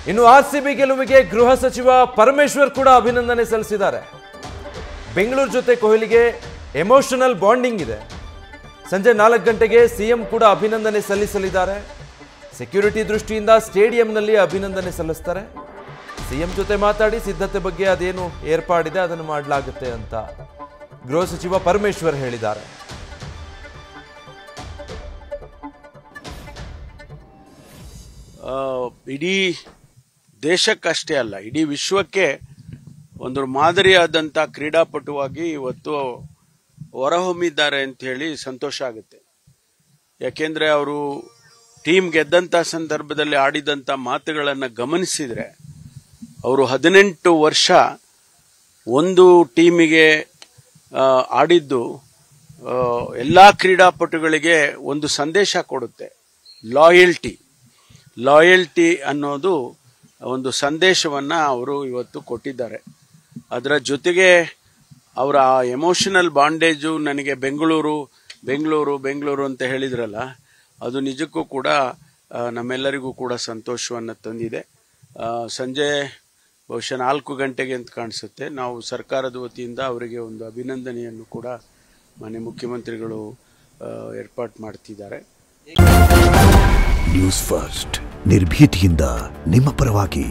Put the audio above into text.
ಇನ್ನು ಆರ್ಸಿಬಿ ಗೆಲುವಿಗೆ ಗೃಹ ಸಚಿವ ಪರಮೇಶ್ವರ್ ಕೂಡ ಅಭಿನಂದನೆ ಸಲ್ಲಿಸಿದ್ದಾರೆ. ಬೆಂಗಳೂರು ಜೊತೆ ಕೊಹ್ಲಿಗೆ ಎಮೋಷನಲ್ ಬಾಂಡಿಂಗ್ ಇದೆ. ಸಂಜೆ 4 ಗಂಟೆಗೆ ಸಿಎಂ ಕೂಡ ಅಭಿನಂದನೆ ಸಲ್ಲಿಸಲಿದ್ದಾರೆ. ಸೆಕ್ಯೂರಿಟಿ ದೃಷ್ಟಿಯಿಂದ ಸ್ಟೇಡಿಯಂನಲ್ಲಿ ಅಭಿನಂದನೆ ಸಲ್ಲಿಸ್ತಾರೆ. ಸಿಎಂ ಜೊತೆ ಮಾತಾಡಿ ಸಿದ್ಧತೆ ಬಗ್ಗೆ ಅದೇನು ಏರ್ಪಾಡಿದೆ ಅದನ್ನು ಮಾಡಲಾಗುತ್ತೆ ಅಂತ ಗೃಹ ಸಚಿವ ಪರಮೇಶ್ವರ್ ಹೇಳಿದ್ದಾರೆ. ಇಡೀ ದೇಶಕ್ಕಷ್ಟೇ ಅಲ್ಲ, ಇಡೀ ವಿಶ್ವಕ್ಕೆ ಒಂದು ಮಾದರಿಯಾದಂಥ ಕ್ರೀಡಾಪಟುವಾಗಿ ಇವತ್ತು ಹೊರಹೊಮ್ಮಿದ್ದಾರೆ ಅಂತ ಹೇಳಿ ಸಂತೋಷ ಆಗುತ್ತೆ. ಯಾಕೆಂದ್ರೆ ಅವರು ಟೀಮ್ ಗೆದ್ದಂಥ ಸಂದರ್ಭದಲ್ಲಿ ಆಡಿದಂಥ ಮಾತುಗಳನ್ನು ಗಮನಿಸಿದರೆ ಅವರು 18 ವರ್ಷ ಒಂದು ಟೀಮಿಗೆ ಆಡಿದ್ದು ಎಲ್ಲ ಕ್ರೀಡಾಪಟುಗಳಿಗೆ ಒಂದು ಸಂದೇಶ ಕೊಡುತ್ತೆ. ಲಾಯಲ್ಟಿ ಅನ್ನೋದು ಒಂದು ಸಂದೇಶವನ್ನ ಅವರು ಇವತ್ತು ಕೊಟ್ಟಿದ್ದಾರೆ. ಅದರ ಜೊತೆಗೆ ಅವರ ಎಮೋಷನಲ್ ಬಾಂಡೇಜು ನನಗೆ ಬೆಂಗಳೂರು ಅಂತ ಹೇಳಿದ್ರಲ್ಲ, ಅದು ನಿಜಕ್ಕೂ ಕೂಡ ನಮ್ಮೆಲ್ಲರಿಗೂ ಕೂಡ ಸಂತೋಷವನ್ನು ತಂದಿದೆ. ಸಂಜೆ ಬಹುಶಃ 4 ಗಂಟೆಗೆ ಅಂತ ಕಾಣಿಸುತ್ತೆ ನಾವು ಸರ್ಕಾರದ ವತಿಯಿಂದ ಅವರಿಗೆ ಒಂದು ಅಭಿನಂದನೆಯನ್ನು ಕೂಡ ಮಾನ್ಯ ಮುಖ್ಯಮಂತ್ರಿಗಳು ಏರ್ಪಾಡು ಮಾಡ್ತಿದ್ದಾರೆ. ನ್ಯೂಸ್ ಫಸ್ಟ್ ನಿರ್ಭೀತಿಯಿಂದ ನಿಮ್ಮ ಪರವಾಗಿ.